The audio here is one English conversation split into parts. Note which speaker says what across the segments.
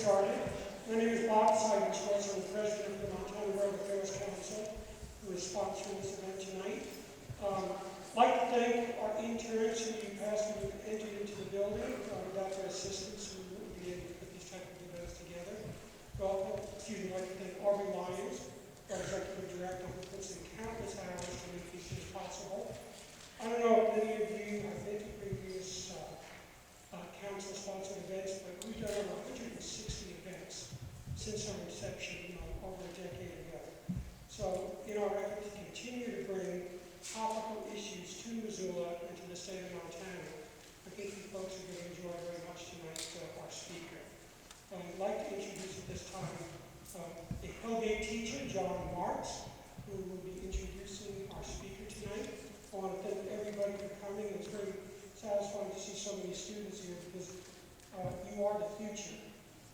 Speaker 1: started. My name is Bob Simons, I'm the president of the Montana World Affairs Council, who is sponsoring this event tonight. I'd like to thank our interns who entered into the building. Without their assistance, we wouldn't be able to put these type of events together. I'd like to thank Aubrey Lyons, our executive director, who puts in countless hours to make these things possible. I don't know if many of you have been to previous council-sponsored events, but we've done over 160 events since our inception, over a decade ago. So, in our effort to continue to bring topical issues to Missoula and to the state of Montana, I think you folks are going to enjoy very much tonight our speaker. I'd like to introduce at this time a Vorgetts teacher, John Marks, who will be introducing our speaker tonight. I want to thank everybody for coming. It's very satisfying to see so many students here because you are the future.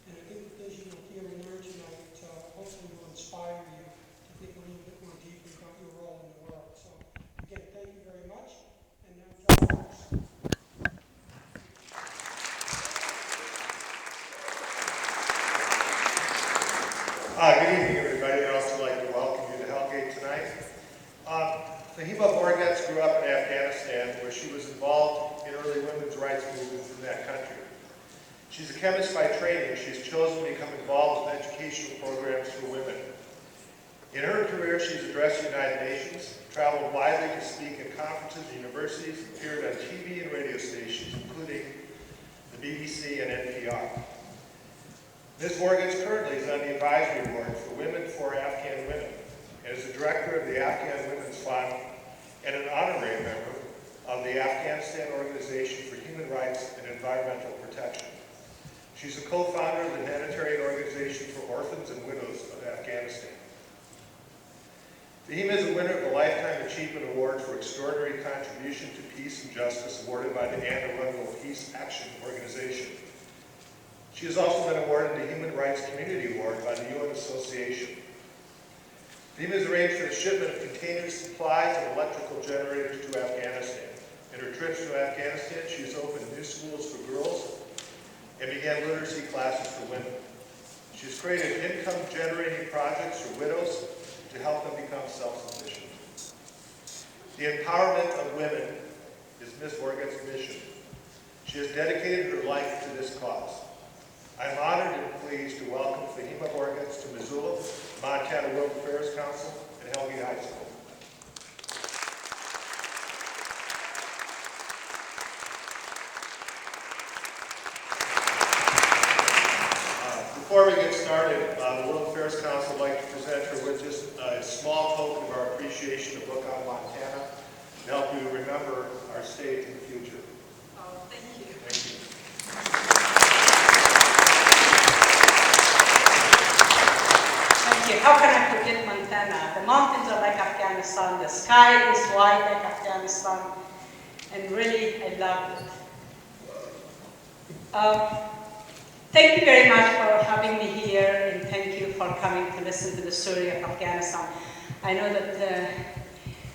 Speaker 1: And I think the things you will hear and learn tonight hopefully will inspire you to think a little bit more deeply about your role in the world. So again, thank you very much. And now John Marks.
Speaker 2: Good evening, everybody. I'd also like to welcome you to Hellgate tonight. Fatima Vorgetts grew up in Afghanistan, where she was involved in early women's rights movements in that country. She's a chemist by training. She's chosen to become involved with educational programs for women. In her career, she's addressed the United Nations, traveled widely to speak at conferences, universities, and appeared on TV and radio stations, including the BBC and NPR. Ms. Vorgetts currently is on the advisory board for Women for Afghan Women and is the director of the Afghan Women's Fund and an honorary member of the Afghanistan Organization for Human Rights and Environmental Protection. She's a co-founder of the Humanitarian Organization for Orphans and Widows of Afghanistan. Fatima is a winner of the Lifetime Achievement Award for Extraordinary Contribution to Peace and Justice awarded by the Anne Arundel Peace Action Organization. She has also been awarded the Human Rights Community Award by the UN Association. Fatima has arranged for the shipment of containers, supplies, and electrical generators to Afghanistan. In her trips to Afghanistan, she has opened new schools for girls and began literacy classes for women. She has created income-generating projects for widows to help them become self-sufficient. The empowerment of women is Ms. Vorgetts' mission. She has dedicated her life to this cause. I'm honored and pleased to welcome Fatima Vorgetts to Missoula, Montana World Affairs Council, and Hellgate High School. Before we get started, the World Affairs Council would like to present her with just a small token of our appreciation, a book on Montana, to help you remember our state in the future.
Speaker 3: Oh, thank you.
Speaker 2: Thank you.
Speaker 3: Thank you. How can I forget Montana? The mountains are like Afghanistan, the sky is white like Afghanistan, and really, I love it. Thank you very much for having me here, and thank you for coming to listen to the story of Afghanistan. I know that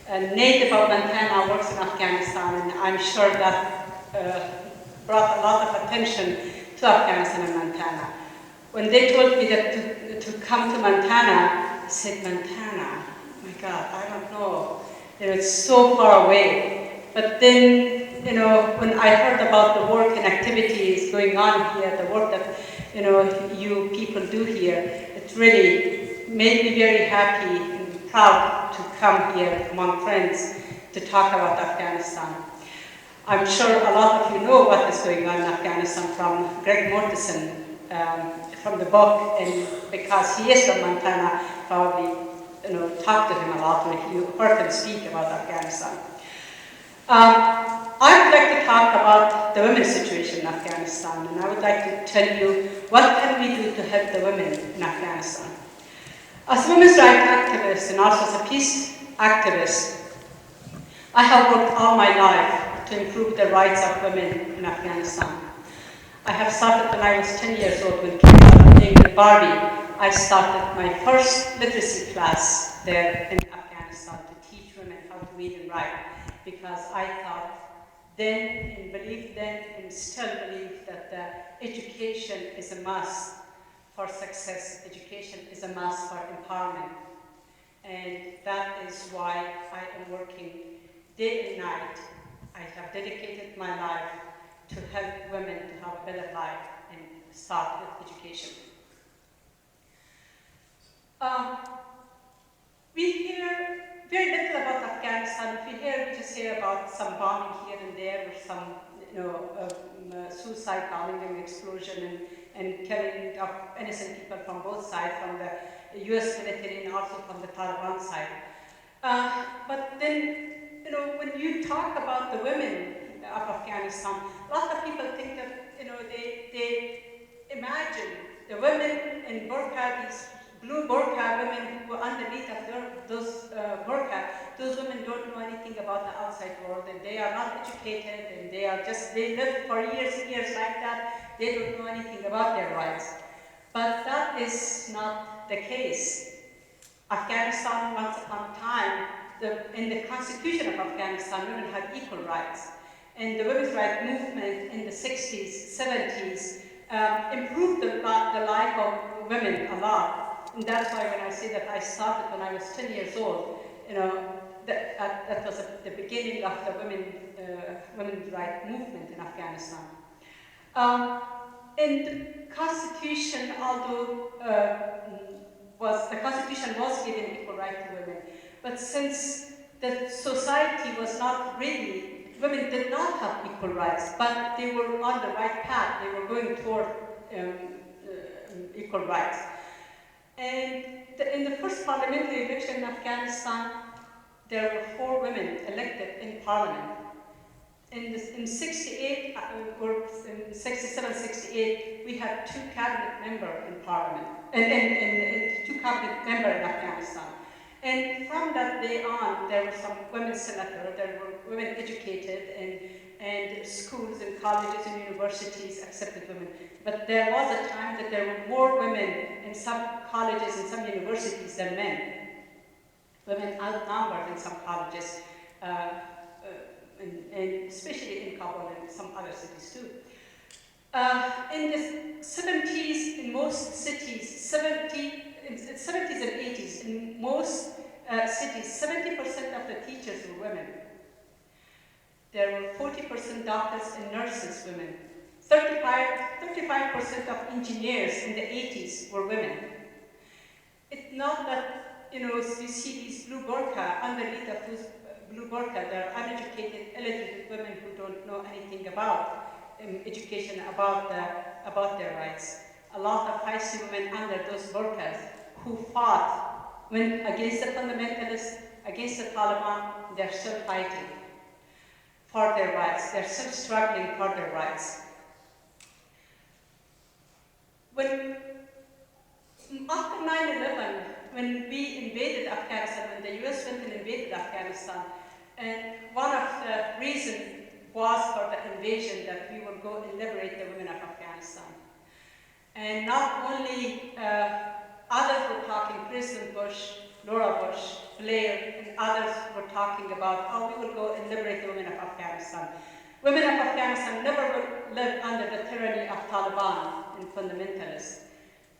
Speaker 3: a native of Montana works in Afghanistan, and I'm sure that brought a lot of attention to Afghanistan and Montana. When they told me that to come to Montana, I said, Montana? Oh my God, I don't know. It's so far away. But then, when I heard about the work and activities going on here, the work that, you people do here, it really made me very happy and proud to come here among friends to talk about Afghanistan. I'm sure a lot of you know what is going on in Afghanistan from Greg Mortensen, from the book, and because he is from Montana, probably, talk to him a lot when you heard him speak about Afghanistan. I would like to talk about the women's situation in Afghanistan, and I would like to tell you what can we do to help the women in Afghanistan. As a women's rights activist and also as a peace activist, I have worked all my life to improve the rights of women in Afghanistan. I have started when I was 10 years old when kids were playing with Barbie. I started my first literacy class there in Afghanistan to teach women how to read and write, because I thought then and believed then and still believe that education is a must for success. Education is a must for empowerment. And that is why I am working day and night. I have dedicated my life to help women to have a better life and start with education. We hear very little about Afghanistan. We just hear about some bombing here and there, or some suicide bombing and explosion and killing of innocent people from both sides, from the US military and also from the Taliban side. But then, when you talk about the women of Afghanistan, a lot of people think that, they imagine the women in burqa, these blue burqa women who are underneath of those burqa, those women don't know anything about the outside world, and they are not educated, and they live for years and years like that. They don't know anything about their rights. But that is not the case. Afghanistan, once upon a time, in the constitution of Afghanistan, women had equal rights. And the women's rights movement in the 60s, 70s, improved the life of women a lot. And that's why when I say that I started when I was 10 years old, that was the beginning of the women's rights movement in Afghanistan. And the constitution, although the constitution was giving equal right to women, but since the society was not ready, women did not have equal rights, but they were on the right path. They were going toward equal rights. And in the first parliamentary election in Afghanistan, there were 4 women elected in parliament. In 68, or in 67, 68, we had 2 cabinet members in parliament, and 2 cabinet members in Afghanistan. And from that day on, there were some women senators, there were women educated, and schools and colleges and universities accepted women. But there was a time that there were more women in some colleges and some universities than men. Women outnumbered in some colleges, and especially in Kabul and some other cities too. In the 70s, in most cities, in the 70s and 80s, in most cities, 70% of the teachers were women. There were 40% doctors and nurses women. 35% of engineers in the 80s were women. It's not that, you see these blue burqa, underneath of those blue burqa, they're uneducated, illiterate women who don't know anything about education, about their rights. A lot of feisty women under those burqas who fought against the fundamentalists, against the Taliban. They're still fighting for their rights. They're still struggling for their rights. After 9/11, when we invaded Afghanistan, when the US went and invaded Afghanistan, and one of the reasons was for the invasion that we would go and liberate the women of Afghanistan. And not only others were talking, President Bush, Laura Bush, Blair, and others were talking about how we will go and liberate the women of Afghanistan. Women of Afghanistan never will live under the tyranny of Taliban and fundamentalists.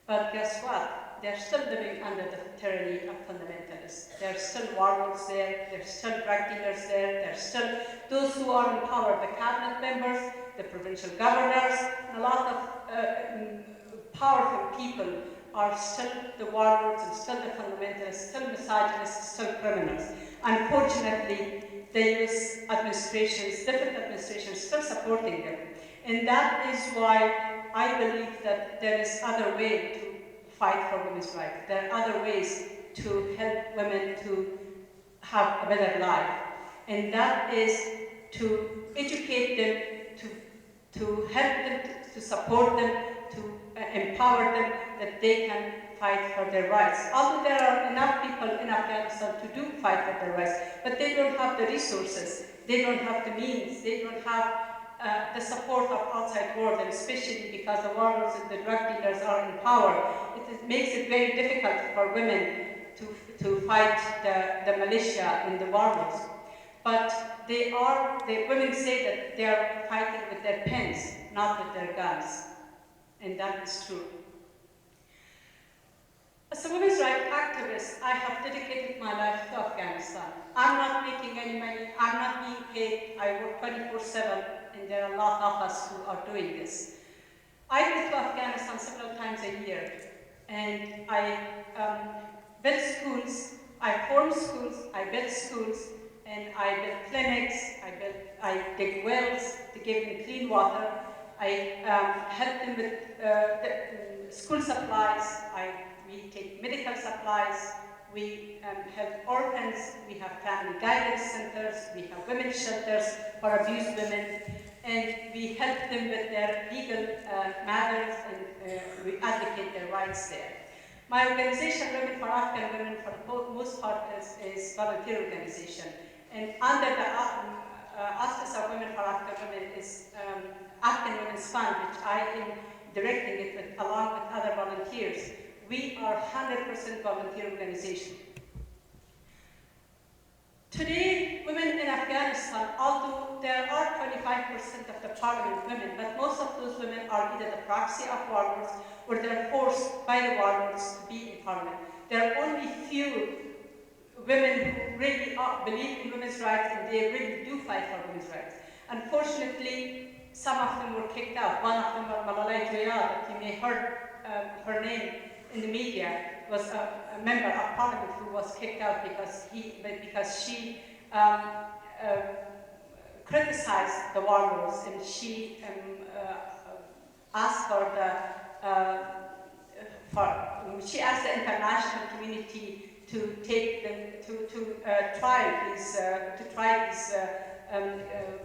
Speaker 3: But guess what? They're still living under the tyranny of fundamentalists. There are still warlords there, there are still drug dealers there, there are still those who are in power, the cabinet members, the provincial governors, and a lot of powerful people are still the warlords and still the fundamentalists, still misogynists, still criminals. Unfortunately, the US administrations, different administrations, still supporting them. And that is why I believe that there is other way to fight for women's rights. There are other ways to help women to have a better life. And that is to educate them, to help them, to support them, to empower them, that they can fight for their rights. Although there are enough people in Afghanistan to do fight for their rights, but they don't have the resources, they don't have the means, they don't have the support of outside world, and especially because the warlords and the drug dealers are in power, it makes it very difficult for women to fight the militia and the warlords. But the women say that they are fighting with their pens, not with their guns. And that is true. As a women's rights activist, I have dedicated my life to Afghanistan. I'm not making any money, I'm not being paid, I work 24/7, and there are a lot of us who are doing this. I go to Afghanistan several times a year, and I build schools, I form schools, I build schools, and I build clinics, I dig wells to give them clean water, I help them with school supplies, we take medical supplies, we help orphans, we have family guidance centers, we have women's shelters for abused women, and we help them with their legal matters, and we advocate their rights there. My organization, Women for Afghan Women, for the most part is volunteer organization, and under the Office of Women for Afghan Women is Afghan Women's Fund, which I am directing it with, along with other volunteers. We are 100% volunteer organization. Today, women in Afghanistan, although there are 25% of the parliament women, but most of those women are either the proxy of warlords or they're forced by the warlords to be in parliament. There are only few women who really believe in women's rights, and they really do fight for women's rights. Unfortunately, some of them were kicked out. One of them, Malalai Joya, that you may have heard her name in the media, was a member of parliament who was kicked out because she criticized the warlords, and she asked she asked the international community to take them to try these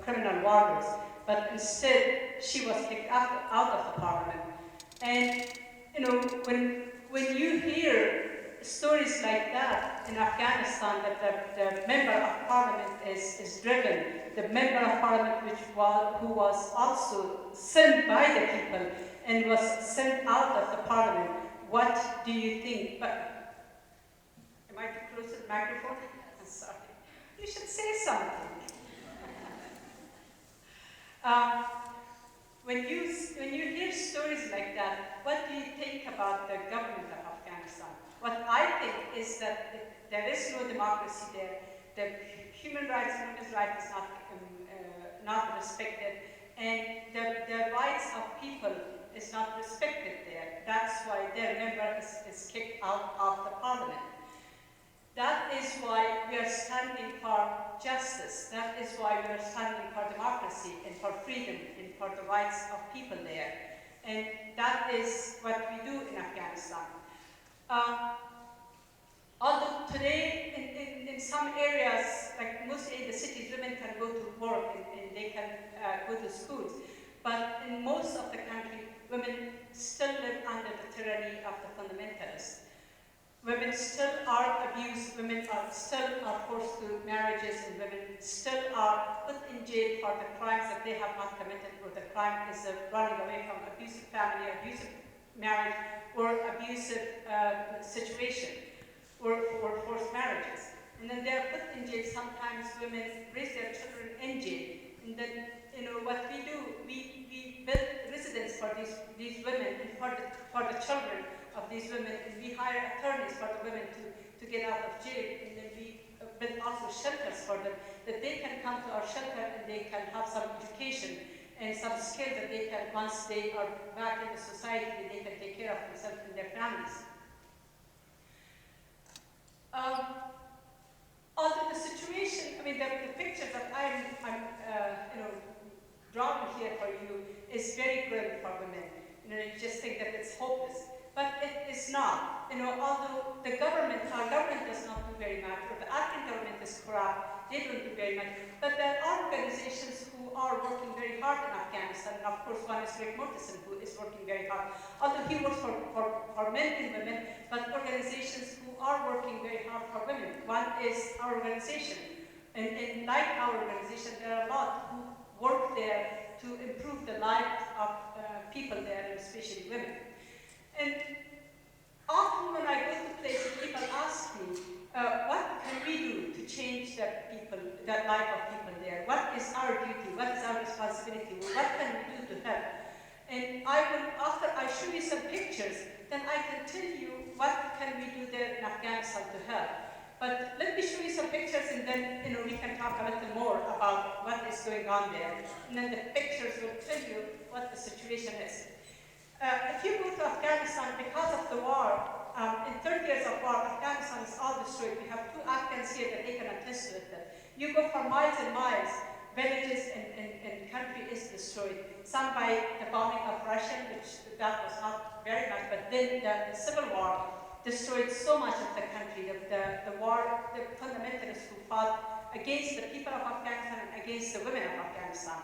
Speaker 3: criminal warlords, but instead she was kicked out of the parliament. And you know, when you hear stories like that in Afghanistan, that the member of parliament is driven, the member of parliament who was also sent by the people and was sent out of the parliament, what do you think? But am I too close to the microphone? I'm sorry. You should say something. When you hear stories like that, what do you think about the government of Afghanistan? What I think is that there is no democracy there. The human rights and women's rights is not respected, and the rights of people is not respected there. That's why their member is kicked out of the parliament. That is why we are standing for justice. That is why we are standing for democracy and for freedom and for the rights of people there. And that is what we do in Afghanistan. Although today in some areas, like mostly in the cities, women can go to work and they can go to schools. But in most of the country, women still live under the tyranny of the fundamentalists. Women still are abused, women still are forced to marriages, and women still are put in jail for the crimes that they have not committed, or the crime is running away from abusive family, abusive marriage, or abusive situation, or forced marriages. And then they're put in jail. Sometimes women raise their children in jail. And then, you know, what we do, we build residence for these women and for the children of these women, and we hire attorneys for the women to get out of jail, and then we build also shelters for them, that they can come to our shelter and they can have some education and some skills that they can, once they are back in the society, they can take care of themselves and their families. Although the situation, I mean, the picture that I'm drawing here for you is very grim for women. You know, you just think that it's hopeless. But it is not. You know, although our government does not do very much, or the Afghan government is corrupt, they don't do very much. But there are organizations who are working very hard in Afghanistan. And of course, one is Greg Mortensen, who is working very hard. Although he works for men and women, but organizations who are working very hard for women. One is our organization. And like our organization, there are a lot who work there to improve the lives of people there, and especially women. And often when I go to places, people ask me, what can we do to change that life of people there? What is our duty? What is our responsibility? What can we do to help? And after I show you some pictures, then I can tell you what can we do there in Afghanistan to help. But let me show you some pictures, and then we can talk a little more about what is going on there. And then the pictures will tell you what the situation is. If you go to Afghanistan, because of the war, in 30 years of war, Afghanistan is all destroyed. We have 2 Afghans here that they can attest to it. You go for miles and miles, villages and country is destroyed. Some by the bombing of Russia, which that was not very much, but then the civil war destroyed so much of the country. The war, the fundamentalists who fought against the people of Afghanistan and against the women of Afghanistan.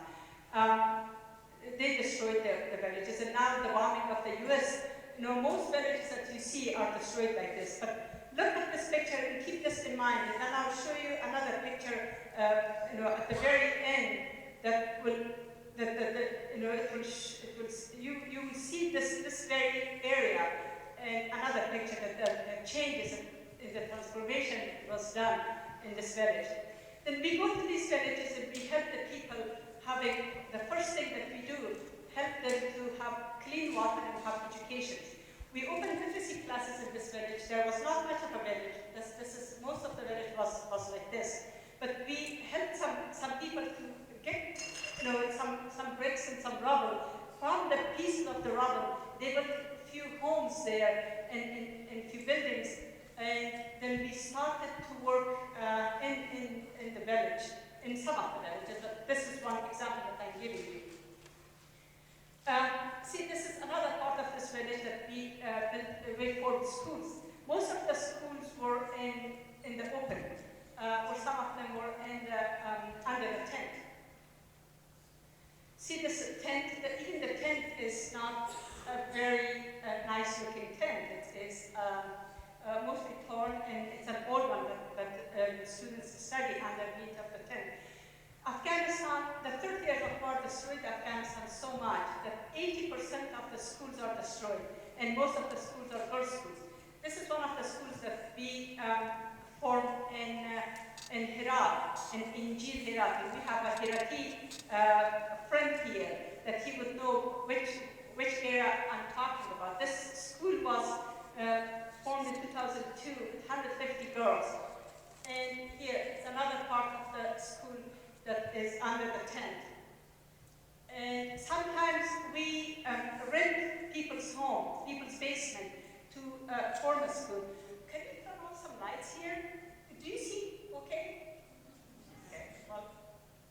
Speaker 3: They destroyed the villages, and now the bombing of the US, most villages that you see are destroyed like this. But look at this picture and keep this in mind, and then I'll show you another picture, at the very end that will, you will see this very area, and another picture that the changes in the transformation was done in this village. Then we go to these villages and we help the people having, the first thing that we do, help them to have clean water and have education. We opened literacy classes in this village. There was not much of a village. Most of the village was like this. But we helped some people to get, some bricks and some rubble. From the pieces of the rubble, they built a few homes there and a few buildings. And then we started to work in the village, in some of the villages. But this is one example that I'm giving you. See, this is another part of this village that we reformed schools. Most of the schools were in the open, or some of them were under the tent. See this tent, even the tent is not a very nice looking tent. It is mostly torn, and it's an old one that students study underneath of the tent. Afghanistan, the 30 years of war destroyed Afghanistan so much that 80% of the schools are destroyed, and most of the schools are girls' schools. This is one of the schools that we formed in Herat, in Injil Herat. We have a Herati friend here that he would know which area I'm talking about. This school was formed in 2002 with 150 girls. And here is another part of the school that is under the tent. And sometimes we rent people's homes, people's basement to form a school. Can you turn on some lights here? Do you see okay? Okay, well,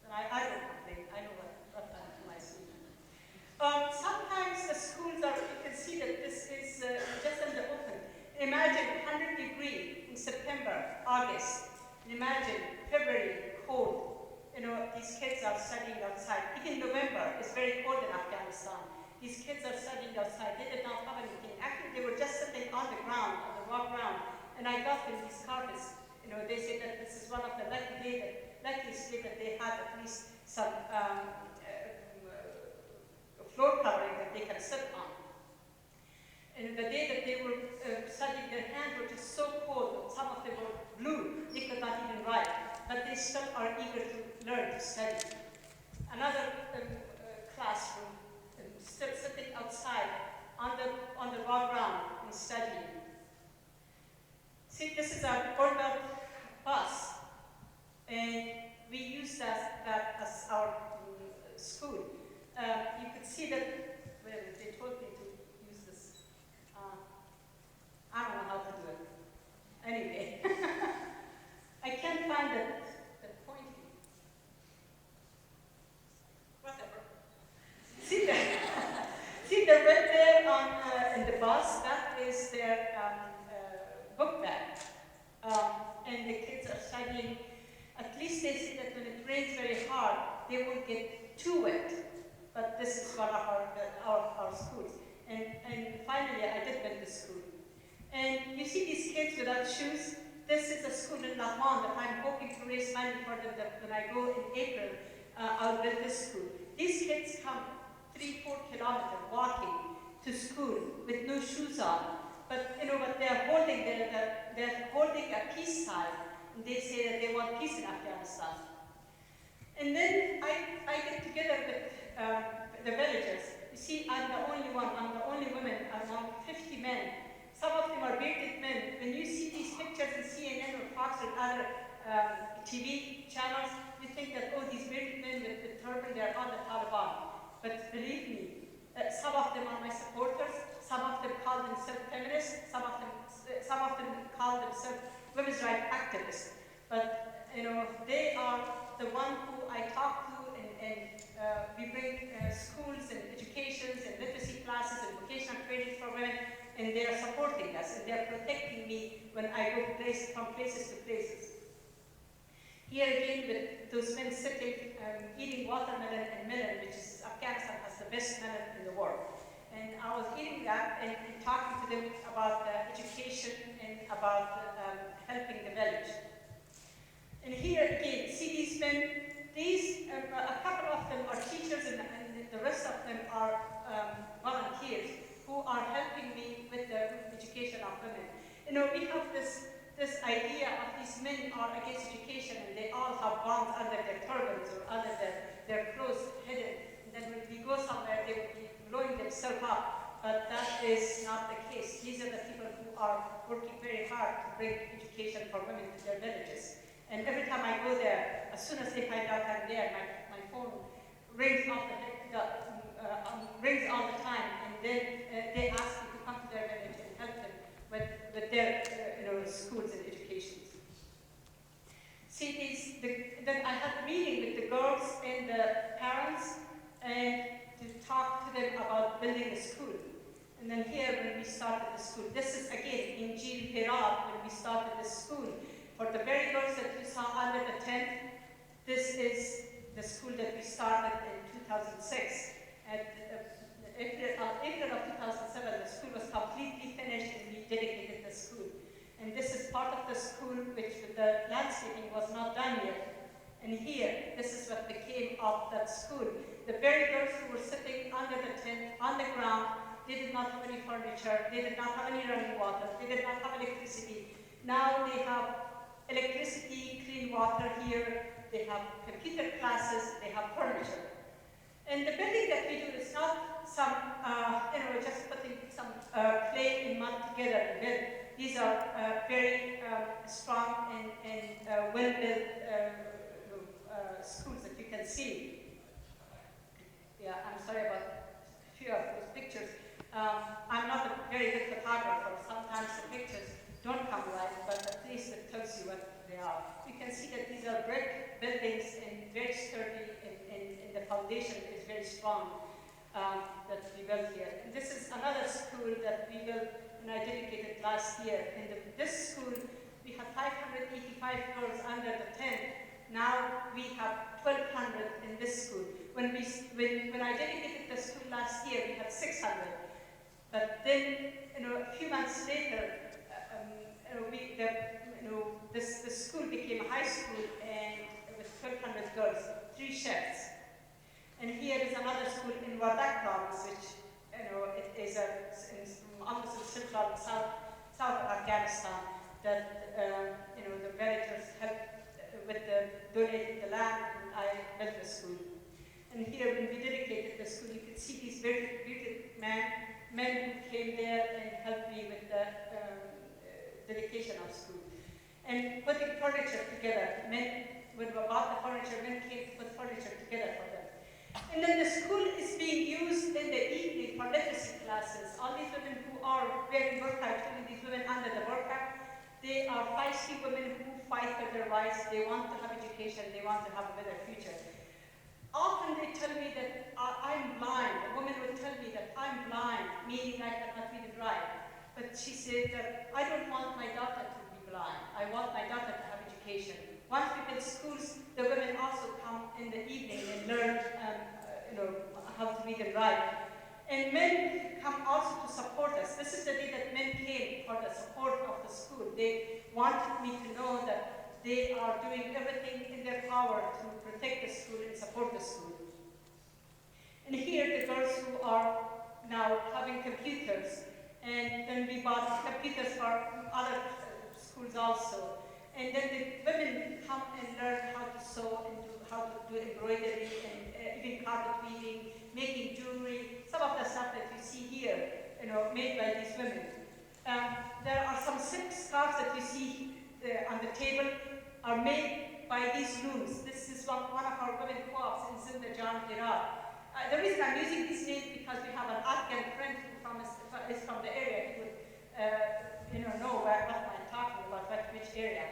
Speaker 3: then I don't complain. I know what I see. Sometimes the schools are, you can see that this is just in the open. Imagine 100 degrees in September, August. Imagine February, cold. These kids are studying outside. Even November is very cold in Afghanistan. These kids are studying outside. They did not have anything. Actually, they were just sitting on the ground, on the raw ground. And I got them these carpets. They say that this is one of the luckiest day that they had at least some floor covering that they can sit on. And the day that they were studying, their hands were just so cold. Some of them were blue. They could not even write. But they still are eager to learn, to study. Another classroom, still sitting outside on the raw ground and studying. See, this is our Vorgetts bus. And we use that as our school. You could see that, well, they told me to use this. I don't know how to do it. Anyway, I can't find the pointing. Whatever. See the red there in the bus? That is their book bag. And the kids are studying. At least they say that when it rains very hard, they won't get too wet. But this is one of our schools. And finally, I did build this school. And you see these kids without shoes. This is a school in Afghan that I'm hoping to raise money for them that when I go in April, I'll build this school. These kids come 3-4 kilometers walking to school with no shoes on. But what they're holding, they're holding a peace sign. And they say that they want peace in Afghanistan. And then I get together with the villagers. You see, I'm the only one, I'm the only woman among 50 men. Some of them are bearded men. When you see these pictures in CNN or Fox or other TV channels, you think that, oh, these bearded men with the turban, they are on the Taliban. But believe me, some of them are my supporters. Some of them call themselves feminists. Some of them call themselves women's rights activists. But they are the one who I talk to, and we bring schools and educations and literacy classes and vocational training for women, and they are supporting us and they are protecting me when I go from places to places. Here again, with those men sitting, eating watermelon and melon, which is Afghanistan has the best melon in the world. And I was eating that and talking to them about education and about helping the village. And here again, see these men, a couple of them are teachers and the rest of them are volunteers who are helping me with the education of women. We have this idea of these men are against education and they all have bonds under their turbans or under their clothes hidden. And then when we go somewhere, they will be blowing themselves up. But that is not the case. These are the people who are working very hard to bring education for women to their villages. And every time I go there, as soon as they find out I'm there, my phone rings rings all the time, and then they ask me to come to their village and help them with their schools and educations. See, then I had a meeting with the girls and the parents and to talk to them about building a school. And then here, when we started the school, this is again in Jil Herat, when we started the school. For the very girls that you saw under the tent, this is the school that we started in 2006. At April of 2007, the school was completely finished and we dedicated the school. And this is part of the school which the landscaping was not done yet. And here, this is what became of that school. The very girls who were sitting under the tent, on the ground, they did not have any furniture, they did not have any running water, they did not have electricity. Now they have electricity, clean water here, they have computer classes, they have furniture. And the building that we do is not some, just putting some clay and mud together and build. These are very strong and well-built schools that you can see. Yeah, I'm sorry about a few of those pictures. I'm not a very good photographer. Sometimes the pictures don't come right, but at least it tells you what they are. You can see that these are brick buildings and very sturdy, and the foundation is very strong that we built here. And this is another school that we built and I dedicated last year. In this school, we had 585 girls under the tent. Now we have 1,200 in this school. When I dedicated the school last year, we had 600. But then, a few months later, the school became a high school and with 1,200 girls, 3 shifts. And here is another school in Vorgetts province, which it is almost in central south of Afghanistan. That the villagers helped donated the land, and I built the school. And here, when we dedicated the school, you can see these very beautiful men who came there and helped me with the dedication of school. And putting furniture together. When we bought the furniture, men came to put furniture together for them. And then the school is being used in the evening for literacy classes. All these women who are wearing burqa, actually these women under the burqa, they are feisty women who fight for their rights. They want to have education. They want to have a better future. Often they tell me that I'm blind. A woman would tell me that I'm blind, meaning I cannot read and write. But she said that I don't want my daughter to be blind. I want my daughter to have education. Once we build schools, the women also come in the evening and learn how to read and write. And men come also to support us. This is the day that men came for the support of the school. They wanted me to know that they are doing everything in their power to protect the school and support the school. And here the girls who are now having computers. And then we bought computers for other schools also. And then the women come and learn how to sew and how to do embroidery and even carpet weaving, making jewelry, some of the stuff that you see here, made by these women. There are some silk scarves that you see on the table are made by these looms. This is one of our women co-ops in Zindajan, Iraq. The reason I'm using this name because we have an Afghan friend who is from the area. He would know what I'm talking about, which area.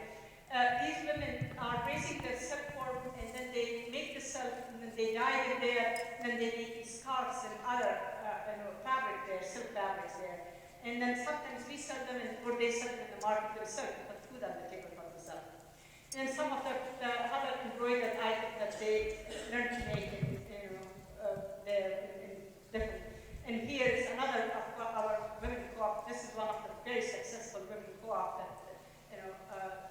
Speaker 3: These women are raising the silkworm, and then they make the silk, and then they dye it there, and then they make scarves and other fabric there, silk fabrics there. And then sometimes we sell them, or they sell them in the market themselves to put food on the table for themselves. And some of the other embroidered items that they learn to make in different. And here is another of our women co-op. This is one of the very successful women co-op that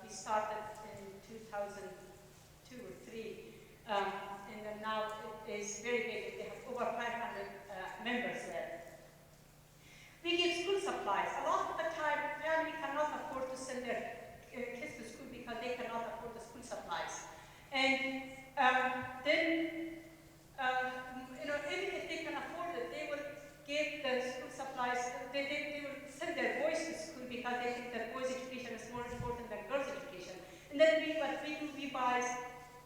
Speaker 3: we started in 2002 or 3. And then now it is very big. They have over 500 members there. We give school supplies. A lot of the time, family cannot afford to send their kids to school because they cannot afford the school supplies. And then, even if they can afford it, they will give the school supplies. They will send their boys to school because they think that boys' education is more important than girls' education. And then we buy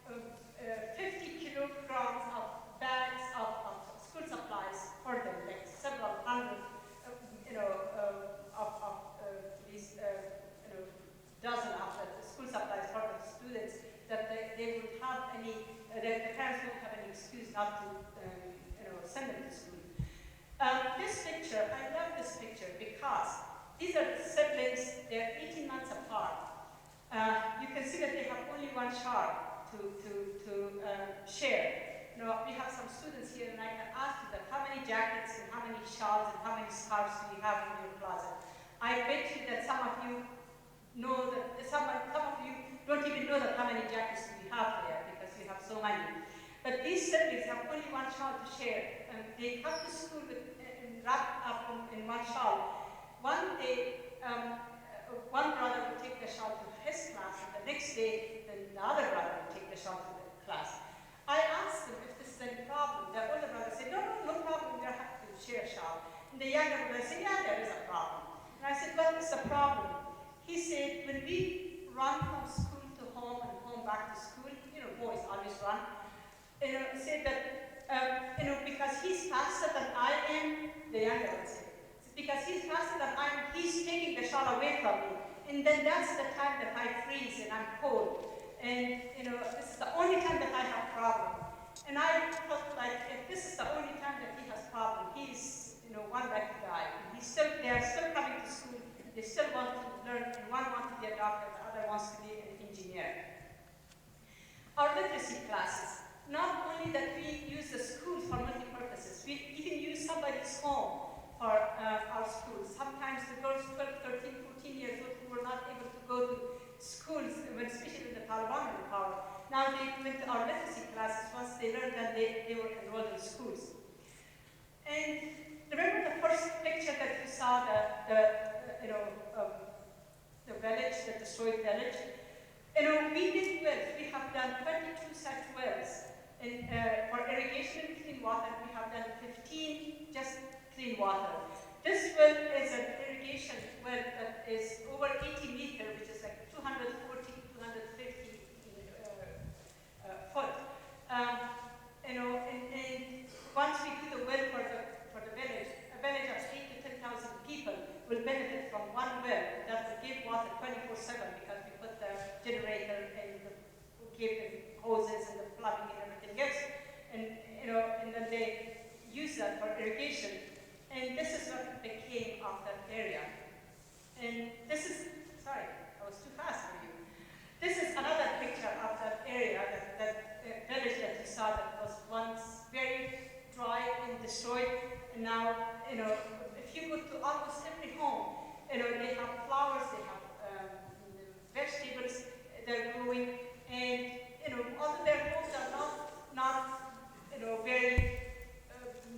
Speaker 3: 50 kilograms of bags of school supplies for them, like several hundred. These dozen of the school supplies for the students that they would have that the parents won't have any excuse not to send them to school. This picture, I love this picture because these are siblings. They're 18 months apart. You can see that they have only one shawl to share. We have some students here, and I can ask you that how many jackets and how many shawls and how many scarves do you have in your closet? I bet you that some of you know that some of you don't even know that how many jackets do you have there because you have so many. But these siblings have only one shawl to share, and they come to school wrapped up in one shawl. One day, one brother will take the shawl to his class, and the next day, then the other brother will take the shawl to the class. I asked them if this is any problem. The older brother said, no problem, we have to share a shawl. And the younger brother said, yeah, there is a problem. And I said, what is the problem? He said, when we run from school to home and home back to school, boys always run, said that, because he's faster than I am, the younger one said, because he's faster than I am, he's taking the shawl away from me. And then that's the time that I freeze and I'm cold. And, this is the only time that I have problem. And I felt like if this is the only time that he has problem, he's, one lucky guy. And they are still coming to school. They still want to learn. And one wants to be a doctor, the other wants to be an engineer. Our literacy classes. Not only that we use the schools for multi-purposes, we even use somebody's home for our schools. Sometimes the girls 12, 13, 14 years old who were not able to go to schools, especially when the Taliban were in power. Now they went to our literacy classes once they learned that they were enrolled in schools. And remember the first picture that you saw, the village, the destroyed village? We did wells. We have done 22 such wells. And for irrigation and clean water, we have done 15 just clean water. This well is an irrigation well that is over 80 meters, which is like 240 to 250 foot. And once we do the well for the village, a village of 8,000 to 10,000 people will benefit from one well that will give water 24/7 because we put the generator and we give them hoses and the plumbing and everything else. And then they use that for irrigation. And this is what became of that area. And this is, sorry, I was too fast for you. This is another picture of that area, that village that you saw that was once very dry and destroyed. And now, if you go to almost every home, they have flowers, they have vegetables, they're growing. And, although their homes are not very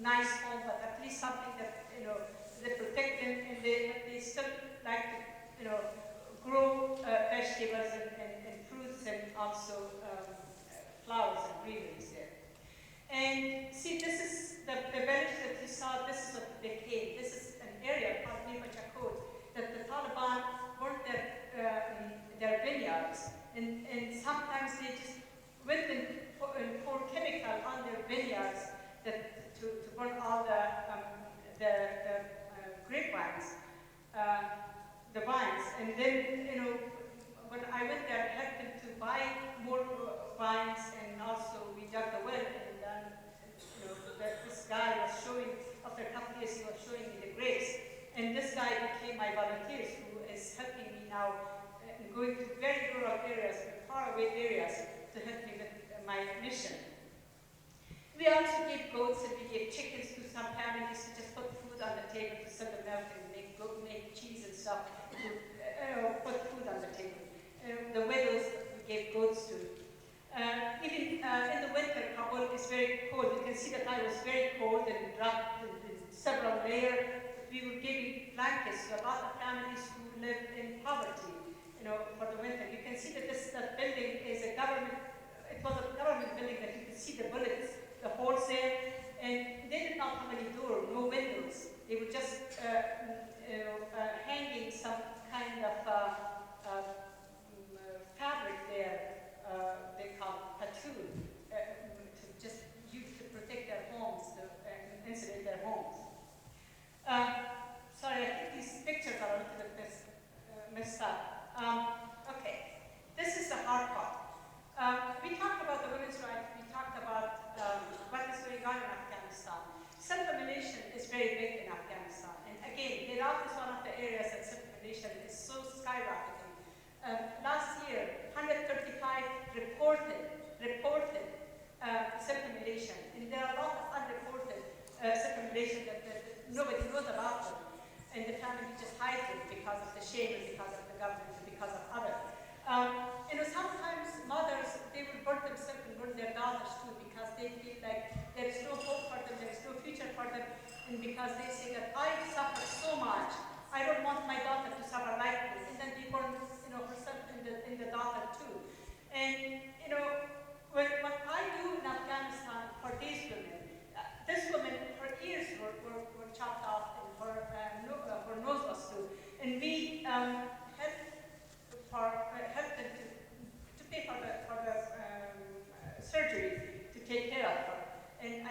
Speaker 3: nice home, but at least something that, they protect them and they still like to, grow vegetables and fruits and also flowers and greeneries there. And see, this is the village that you saw, this is what it became. This is an area called Nipachakot that Taliban burnt their vineyards, and sometimes they just went and poured chemical on their vineyards to burn all the grapevines, the vines. And then, when I went there, I helped them to buy more vines, and also we dug the well, and then, this guy was showing, after a couple of years, he was showing me the grapes. And this guy became my volunteer, who is helping me now in going to very rural areas, faraway areas, to help me with my mission. We also gave goats and we gave chickens to some families to just put food on the table, to sell the milk and make cheese and stuff, to put food on the table. The widows we gave goats to. Even in the winter, Kabul is very cold. You can see that I was very cold and wrapped in several layers. We were giving blankets to a lot of families who live in poverty, for the winter. You can see that that building is a government. It was a government building that you could see the bullets, the holes there, and they did not have any door, no windows. They were just hanging some kind of fabric there. They call it patoon, to just use to protect their homes, to insulate their homes. Sorry, I think these pictures are a little bit messed up. Okay, this is the hard part. We talked about the women's rights. We talked about what is going on in Afghanistan. Self-immolation is very big in Afghanistan. And again, Iraq is one of the areas that self-immolation is so skyrocketing. Last year, 135 reported self-immolation. And there are a lot of unreported self-immolation that nobody knows about them. And the family just hides it because of the shame and because of the government and because of others. Sometimes mothers, they will burn themselves and burn their daughters too because they feel like there is no hope for them, there is no future for them, and because they say that I suffered so much, I don't want my daughter to suffer like this, and then they burn, herself in the daughter too. And what I do in Afghanistan for these women, this woman, her ears were chopped off and her nose was too, and we helped them to pay for the surgery to take care of her. And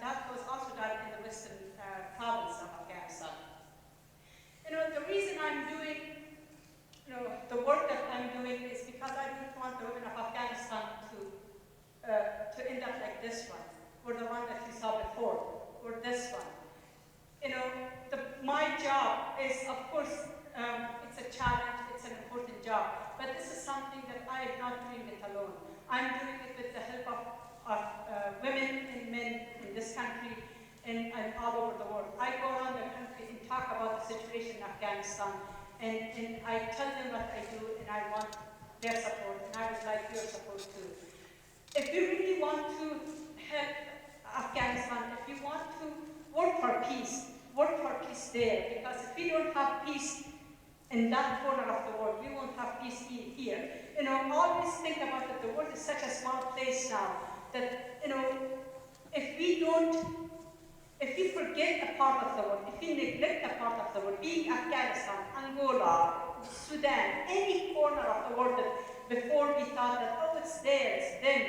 Speaker 3: that was also done in the western province of Afghanistan. The reason I'm doing, the work that I'm doing is because I don't want the women of Afghanistan to end up like this one, or the one that you saw before, or this one. My job is, of course, it's a challenge, it's an important job, but this is something that I am not doing it alone. I'm doing it with the help of women and men in this country and all over the world. I go around the country and talk about the situation in Afghanistan, and I tell them what I do, and I want their support, and I would like your support too. If you really want to help Afghanistan, if you want to work for peace there, because if we don't have peace in that corner of the world, we won't have peace here. Always think about that the world is such a small place now, that, if we forget a part of the world, if we neglect a part of the world, being Afghanistan, Angola, Sudan, any corner of the world that before we thought that, oh, it's there, it's them,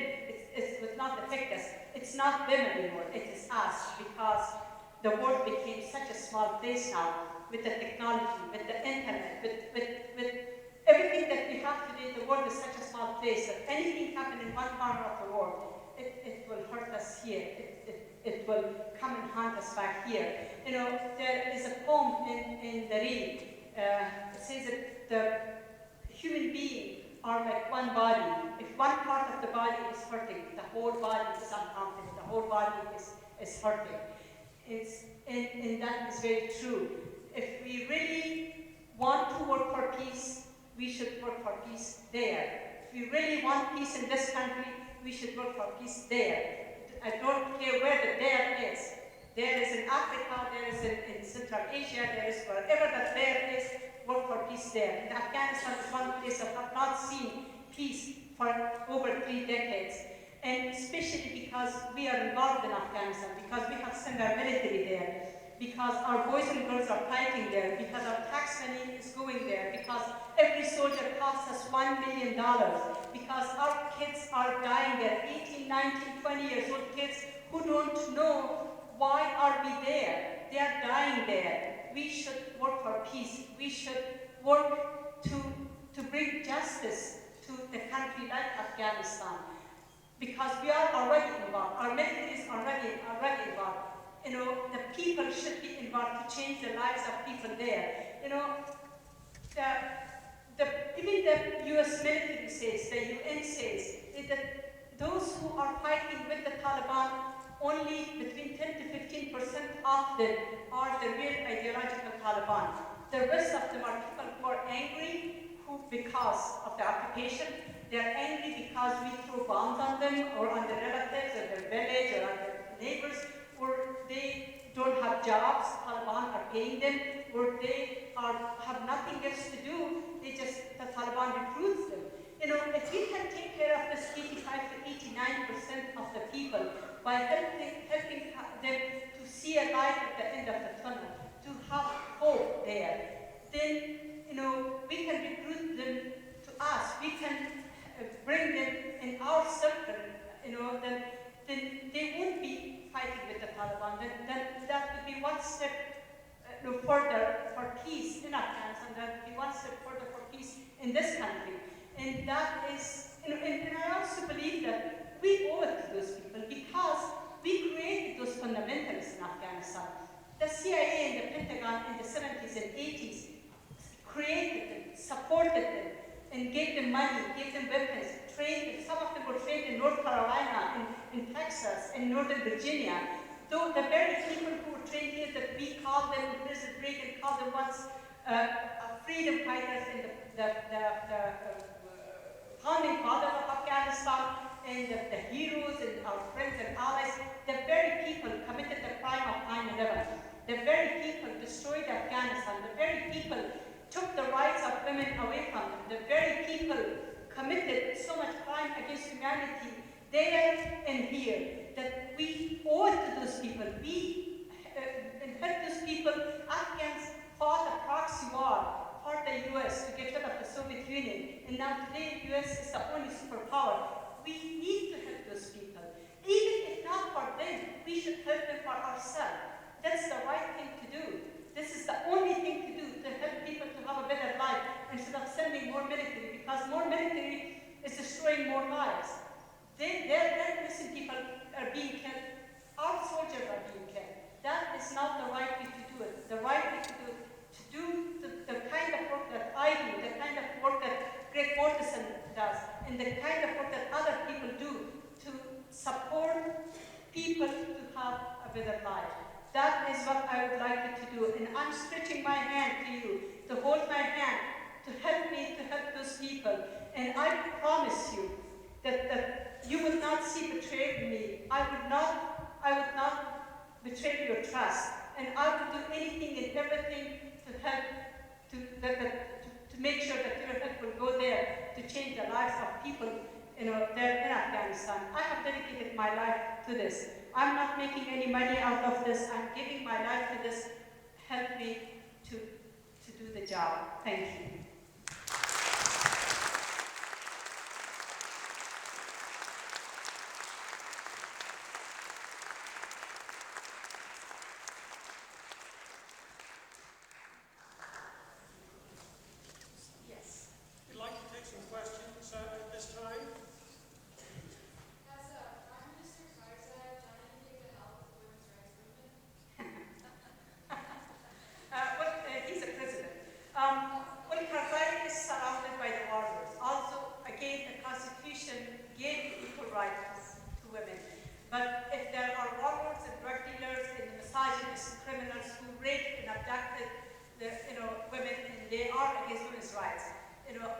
Speaker 3: it would not affect us. It's not them anymore, it is us, because the world became such a small place now with the technology, with the internet, with everything that we have today. The world is such a small place that anything happen in one corner of the world, it will hurt us here. It will come and haunt us back here. There is a poem in the Reed. It says that the human being are like one body. If one part of the body is hurting, the whole body is uncomfortable. The whole body is hurting. And that is very true. If we really want to work for peace, we should work for peace there. If we really want peace in this country, we should work for peace there. I don't care where the there is. There is in Africa, there is in Central Asia, there is wherever the there is, work for peace there. And Afghanistan is one place that have not seen peace for over 3 decades. And especially because we are involved in Afghanistan, because we have sent our military there. because our boys and girls are fighting there, because our tax money is going there, because every soldier costs us $1 million, because our kids are dying there, 18, 19, 20 years old kids who don't know why are we there. They are dying there. We should work for peace. We should work to bring justice to the country like Afghanistan, because we are already involved. Our military is already involved. You know, the people should be involved to change the lives of people there. You know, even the U.S. military says, the UN says, that those who are fighting with the Taliban, only between 10 to 15% of them are the real ideological Taliban. The rest of them are people who are angry because of the occupation. They are angry because we throw bombs on them or on their relatives or their village or on their neighbors, or they don't have jobs, Taliban are paying them, or they have nothing else to do, the Taliban recruits them. You know, if we can take care of this 85 to 89% of the people by helping them to see a light at the end of the tunnel, to have hope there, then, you know, we can recruit them to us. We can bring them in our circle, you know, then they won't be fighting with the Taliban. Then that would be one step further for peace in Afghanistan. That would be one step further for peace in this country. And that is, you know, and I also believe that we owe it to those people because we created those fundamentals in Afghanistan. The CIA and the Pentagon in the 70s and 80s created them, supported them, and gave them money, gave them weapons, trained them. Some of them were trained in North Carolina, in Texas, in Northern Virginia. Though the very people who were trained here that we called them, President Reagan called them once freedom fighters and the founding fathers of Afghanistan and the heroes and our friends and allies, the very people committed the crime of 9/11. The very people destroyed Afghanistan. The very people took the rights of women away from them. The very people committed so much crime against humanity there and here that we owe it to those people. We helped those people. Afghans fought a proxy war for the U.S. to get rid of the Soviet Union, and now today the U.S. is the only superpower. We need to help those people. Even if not for them, we should help them for ourselves. That's the right thing to do. This is the only thing to do to help people to have a better life instead of sending more military, because more military is destroying more lives. Their innocent people are being killed. Our soldiers are being killed. That is not the right way to do it. The right way to do the kind of work that I do, the kind of work that Greg Mortensen does, and the kind of work that other people do to support people to have a better life. That is what I would like you to do. And I'm stretching my hand to you, to hold my hand, to help me, to help those people. And I promise you that you would not see betrayal in me. I would not betray your trust. And I would do anything and everything to help, to make sure that your help will go there to change the lives of people, you know, there in Afghanistan. I have dedicated my life to this. I'm not making any money out of this. I'm giving my life to this. Help me to do the job. Thank you.
Speaker 1: We'd like to take some questions at this time.
Speaker 4: Has Prime Minister Karzai done anything to help the women's rights movement?
Speaker 3: He's a president. Karzai is surrounded by the warlords. Also, again, the Constitution gave equal rights to women. But if there are warlords and drug dealers and misogynists, criminals who raped and abducted women, and they are against women's rights,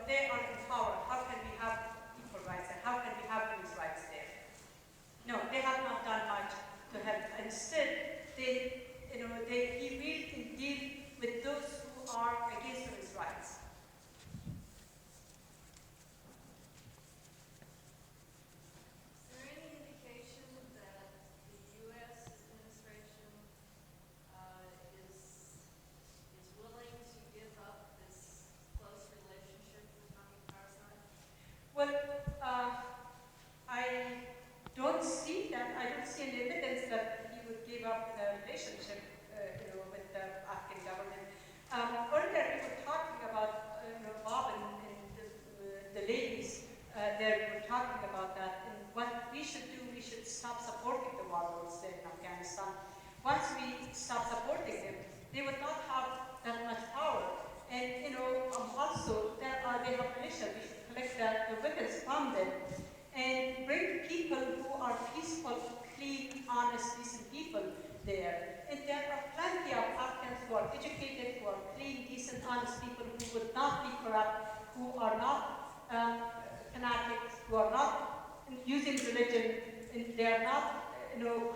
Speaker 3: they are in power. How can we have equal rights, and how can we have women's rights there? No, they have not done much to help. Instead, he will deal with those who are against women's rights.
Speaker 4: Is there any indication that the U.S. administration
Speaker 3: talking about that. And what we should do, we should stop supporting the warlords there in Afghanistan. Once we stop supporting them, they would not have that much power. And also they have militia. We should collect the weapons from them and bring people who are peaceful, clean, honest, decent people there. And there are plenty of Afghans who are educated, who are clean, decent, honest people who would not be corrupt, who are not fanatics, who are not using religion, and they are not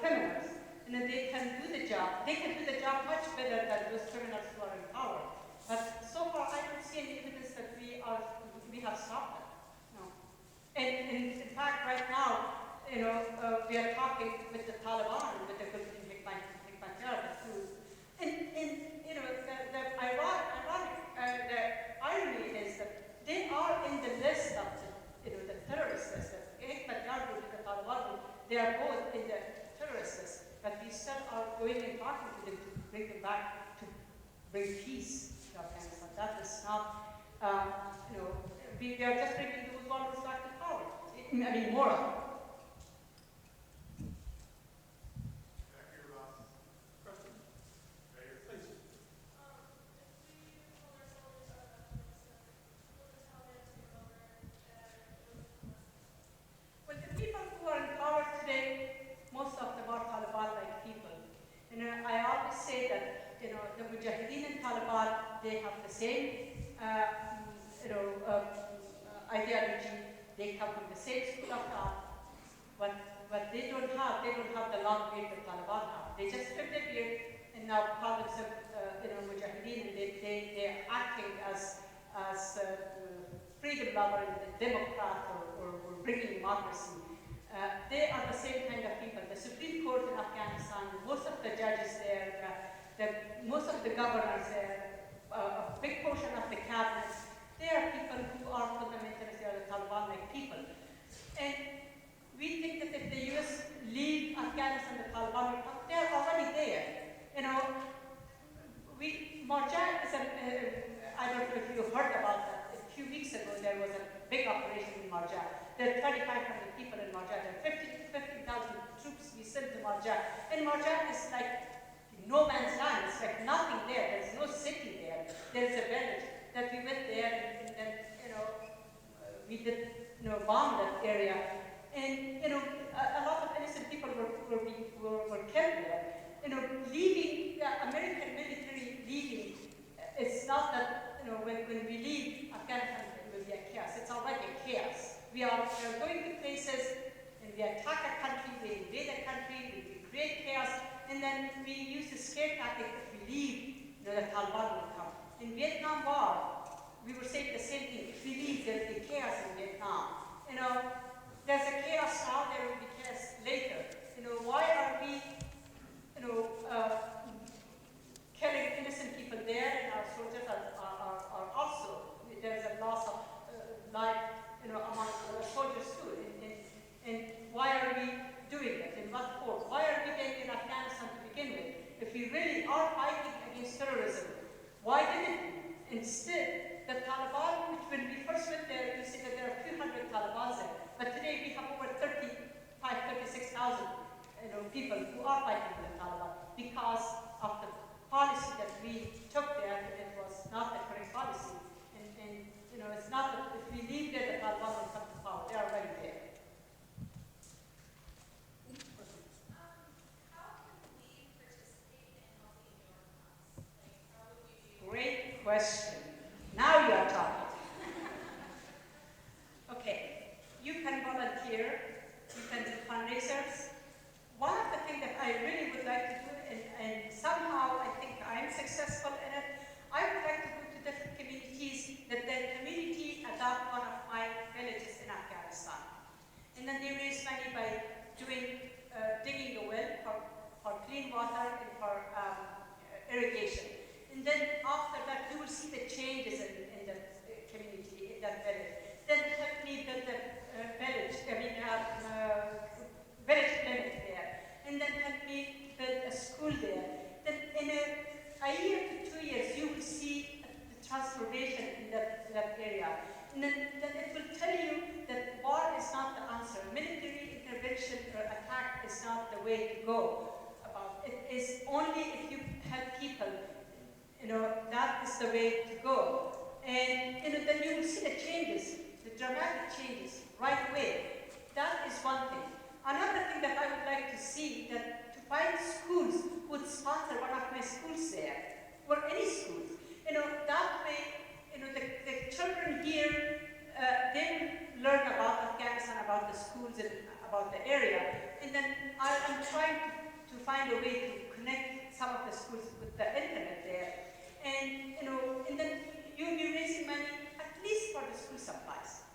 Speaker 3: criminals. And then they can do the job. They can do the job much better than those criminals who are in power. But so far, I don't see any evidence that we have stopped them. No. And in fact, right now, we are talking with the Taliban, with the the irony is that they are in the list of the terrorist list. Hikmat and the Taliban, they are both in the terrorist list, but we still are going and talking to them to bring them back, to bring peace to Afghanistan. That is not, we are just bringing those warlords back to power. I mean, moral. Well, the people who are in power today, most of them are Taliban-like people. I always say that, the Mujahideen and Taliban, they have the same, ideology. They come from the same school of thought. But they don't have the long beard that Taliban have. They just strip their beard and now call themselves, Mujahideen, and they are acting as freedom lover and Democrat or bringing democracy. They are the same kind of people. The Supreme Court in Afghanistan, most of the judges there, most of the governors there, a big portion of the cabinet, they are people who are fundamentalists, they are the Taliban-like people. And we think that if the US leave Afghanistan, the Taliban will come, they are already there. Marjan is I don't know if you heard about that. A few weeks ago, there was a big operation in Marjan. There are 3,500 people in Marjan. There are 50,000 troops we sent to Marjan. And Marjan is like no man's land. It's like nothing there. There's no city there. There's a village that we went there and then, we did, bomb that area. And, a lot of innocent people were killed there. Leaving, the American military leaving, it's not that, when we leave Afghanistan, it will be a chaos. It's already a chaos. We are going to places, and we attack a country, we invade a country, we create chaos, and then we use the scare tactic if we leave, the Taliban will come. In Vietnam War, we were saying the same thing. If we leave, there will be chaos in Vietnam. There's a chaos now, there will be chaos later. Why are we, killing innocent people there, and our soldiers are also, there's a loss of life, among our soldiers too. And why are we doing it? And what for? Why are we getting in Afghanistan to begin with? If we really are fighting against terrorism, why didn't we? Instead, the Taliban, which when we first went there, you see that there are a few hundred Talibans there. But today we have over 36,000 people who are fighting with the Taliban because of the policy that we took there. It was not the correct policy. And it's not that if we leave there, the Taliban will come to power. They are already there.
Speaker 4: How can we participate in helping your cause? Like, how would we do?
Speaker 3: Great question. Now you are talking. Okay, you can volunteer, you can do fundraisers. One of the things that I really would like to do, and somehow I think I'm successful in it, I would like to go to different communities that the community adopt one of my villages in Afghanistan. And then they raise money by doing, digging a well for clean water and for irrigation. And then after that, you will see the changes in the community, in that village. Then help me build a village, village clinic there. And then help me build a school there. Then in a year to 2 years, you will see the transformation in that area. And then it will tell you that war is not way to go about it. Is only if you help people, that is the way to go. And then you will see the changes, the dramatic changes right away. That is one thing. Another thing that I would like to see, that to find schools would sponsor one of my schools there, or any schools. That way, the children here, they will learn about Afghanistan, about the schools and about the area. And then I'm trying to find a way to connect some of the schools with the internet there. And, and then you'll be raising money at least for the school supplies.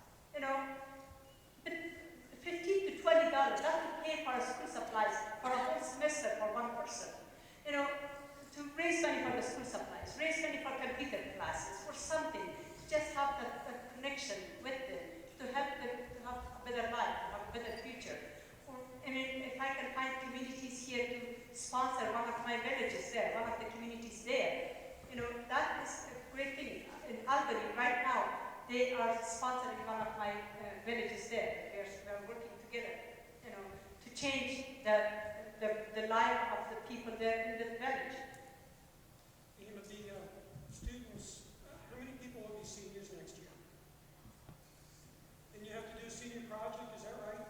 Speaker 3: But $15 to $20, that would pay for school supplies for a whole semester for one person. To raise money for the school supplies, raise money for computer classes, or something, to just have that connection with them, to help them to have a better life, to have a better future. Or, if I can find communities here to sponsor one of my villages there, one of the communities there, that is a great thing. In Albany, right now, they are sponsoring one of my villages there. We are working together, to change the life of the people there in the village.
Speaker 1: The students, how many people will be seniors next year? And you have to do a senior project, is that right?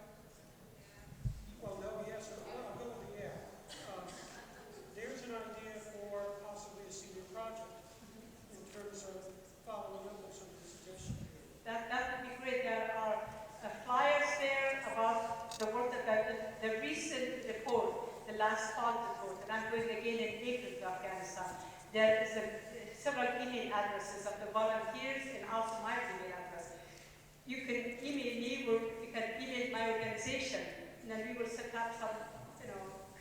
Speaker 1: Well, no, yes, I'll go with the yeah. There's an idea for possibly a senior project in terms of following up with some of the suggestions.
Speaker 3: That would be great. There are flyers there about the work that the recent report, the last fall report, and I'm going again in April to Afghanistan. There is several email addresses of the volunteers and also my email address. You can email me, or you can email my organization, and then we will set up some,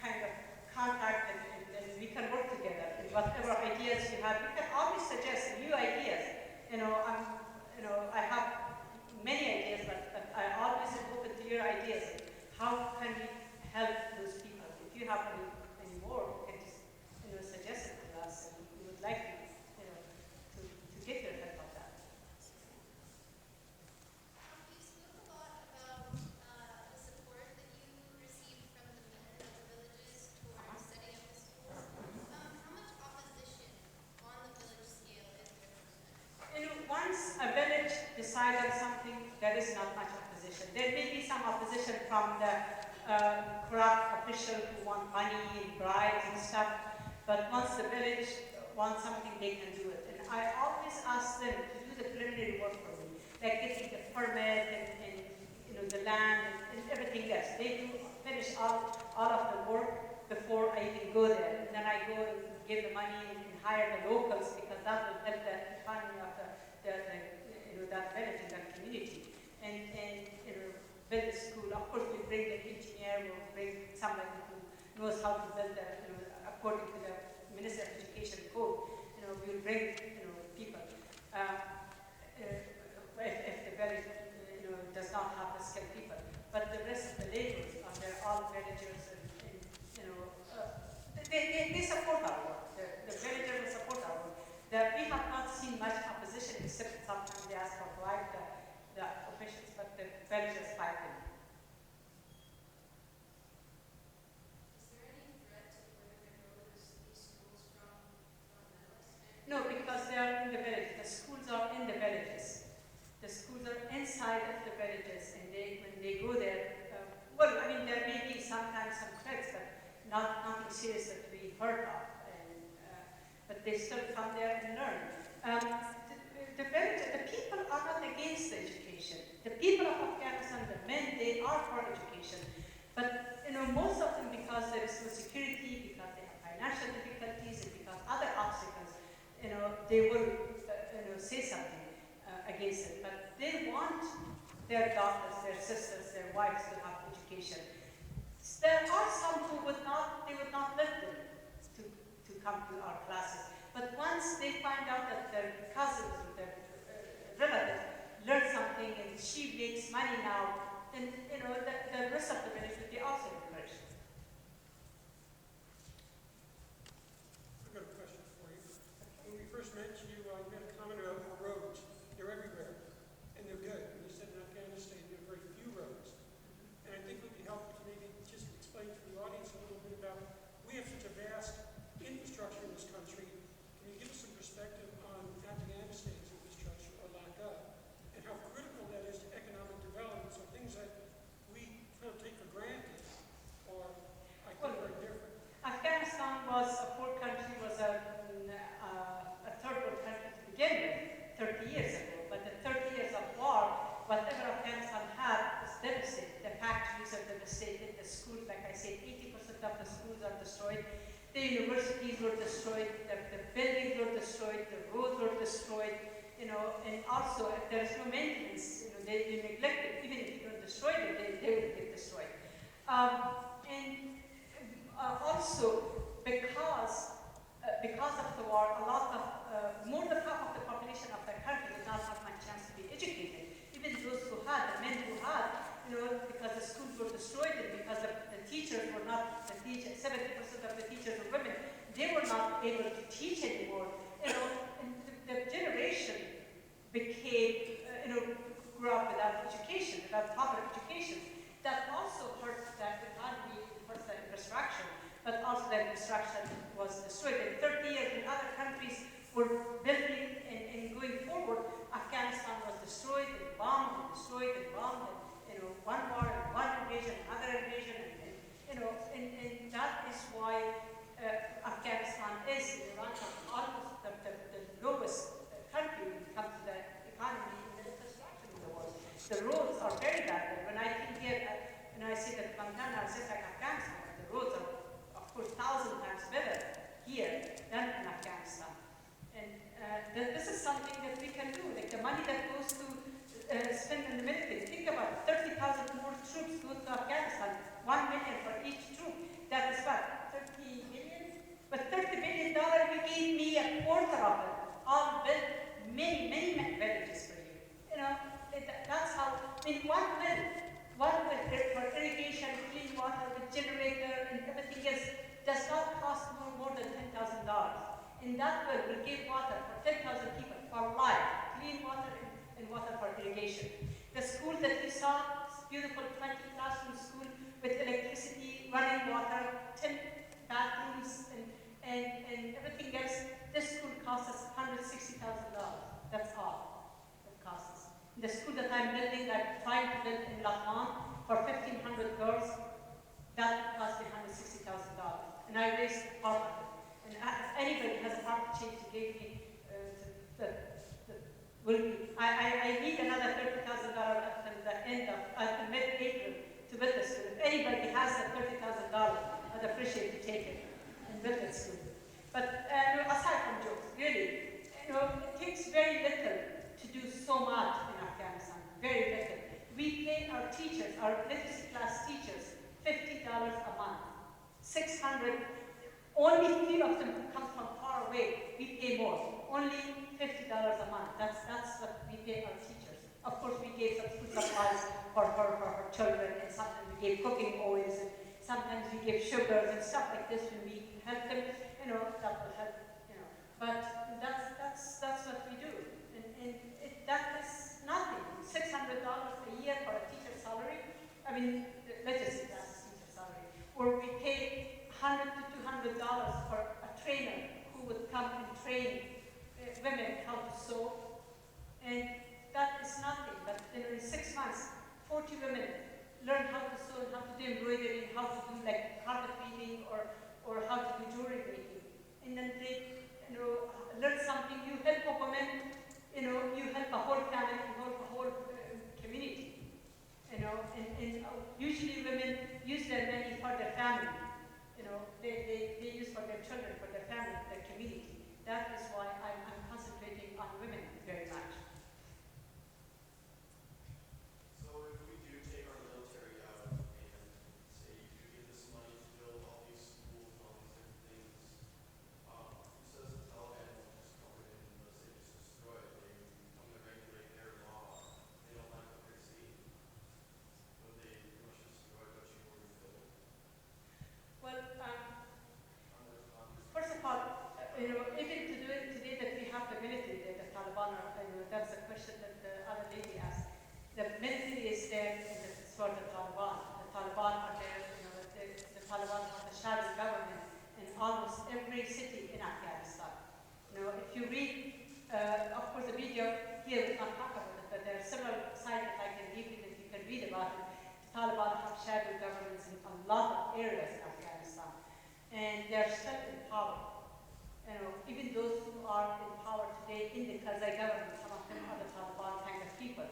Speaker 3: kind of contact, and we can work together. And whatever ideas you have, you can always suggest new ideas. I have many ideas, but I always am open to your ideas. How can we help those people? If you have any more, you can just suggest it to us, and we would like to get your help on that.
Speaker 4: You spoke a lot about the support that you received from the men of the villages towards setting up the schools. How much opposition on the village scale is there?
Speaker 3: Once a village decides on something, there is not much opposition. There may be some opposition from the corrupt official who want money and bribes and stuff, but once the village wants something, they can do it. And I always ask them to do the preliminary work for me, like getting the permit and the land and everything else. They do finish all of the work before I even go there. And then I go and give the money and hire the locals, because that will help the economy of that village and that community. And build a school. Of course, we bring an engineer, we'll bring somebody who knows how to build that, according to the Ministry of Education code. We'll bring people. If the village does not have the skilled people, but the rest of the laborers they're all villagers, and they support our work. The villagers support our work. We have not seen much opposition, except sometimes they ask for bribe the officials, but the villagers fight them.
Speaker 4: Is there any threat to where they're going to these schools from the
Speaker 3: No, because they are in the village. The schools are in the villages. The schools are inside of the villages, and when they go there, there may be sometimes some threats, but nothing serious that we heard of. But they still come there and learn. The people are not against the education. The people of Afghanistan, the men, they are for education. But most of them, because there is no security, because they have financial difficulties, and because other obstacles, they will say something against it. But they want their daughters, their sisters, their wives to have education. There are some who would not let them to come to our classes. But once they find out that their cousins or their relatives learn something and she makes money now, then the rest of the village will be also encouraged.
Speaker 1: I've got a question for you. When we first met you, you made a comment about the roads. They're everywhere, and they're good. And you said in Afghanistan there are very few roads. And I think it would be helpful to maybe just explain to the audience a
Speaker 3: The universities were destroyed, the buildings were destroyed, the roads were destroyed, and also if there is no maintenance, they neglect it. Even if you don't destroy them, they will get destroyed. And also, because of the war, a lot of, more than half of the population of the country did not have much chance to be educated. Even those who had, the men who had, because the schools were destroyed and because the teachers were not, 70% of the teachers were women, they were not able to teach anymore. And the generation became, grew up without education, without proper education. That also hurt the economy, hurt the infrastructure, but also the infrastructure was destroyed. In 30 years, in other countries were building and going forward, Afghanistan was destroyed and bombed and destroyed and bombed. And, one war and one invasion, another invasion, and that is why Afghanistan is in the rank of almost the lowest country when it comes to the economy and the infrastructure in the world. The roads are very bad. When I think here, and I see that Montana is just like Afghanistan, the roads are, of course, 1,000 times better here than in Afghanistan. And this is something that we can do. Like the money that goes to spend in the military. Think about it. 30,000 more troops go to Afghanistan. 1 million for each troop. That is what? 30 million? But $30 billion we gave me a quarter of it. I'll build many, many villages for you. That's how, one well for irrigation, clean water, with generator and everything else does not cost more than $10,000. And that will give water for 10,000 people for life, clean water and water for irrigation. The school that you saw, beautiful 20 classroom school with electricity, running water, 10 bathrooms, and everything else. This school costs us $160,000. That's all it costs us. The school that I'm building, I'm trying to build in Lahman for 1,500 girls, that cost me $160,000. And I raised part of it. And if anybody has a part change to give me, I need another $30,000 at the end of, at mid-April to build the school. If anybody has that $30,000, I'd appreciate to take it and build the school. But aside from jokes, really, it takes very little to do so much in Afghanistan, very little. We pay our teachers, our literacy class teachers, $50 a month, 600. Only 3 of them who come from far away, we pay more. Only $50 a month. That's what we pay our teachers. Of course, we gave some food supplies for her children, and sometimes we gave cooking oils, and sometimes we gave sugars and stuff like this when we help them. That will help. But that's what we do, and that is nothing. $600 a year for a teacher's salary. I mean, literacy class teacher salary, or we pay $100 to $200 for a trainer who would come and train women how to sew, and that is nothing. But in 6 months, 40 women learn how to sew and how to do embroidery, how to do like carpet weaving or how to do jewelry making, and then they learn something. You help a woman, you help a whole family, you help a whole community, and usually women use their money for their family. They use for their children, for their family, for their community. That is why I'm concentrating on women very much.
Speaker 5: So if we do take our military out and say you give this money to build all these schools and all these different things, who says the Taliban won't just come in and let's say just destroy it? They come to regulate their law. They don't like what they see. Would they pretty much destroy what you already built?
Speaker 3: Well, first of all, even today that we have the military, the Taliban, that's a question that the other lady asked. The military is there for the Taliban. The Taliban are there, the Taliban have the shadow government in almost every city in Afghanistan. If you read, of course, the video here, we can't talk about it, but there are several sites that I can give you that you can read about it. The Taliban have shadow governments in a lot of areas in Afghanistan, and they're still in power. Even those who are in power today in the Karzai government, some of them are the Taliban kind of people.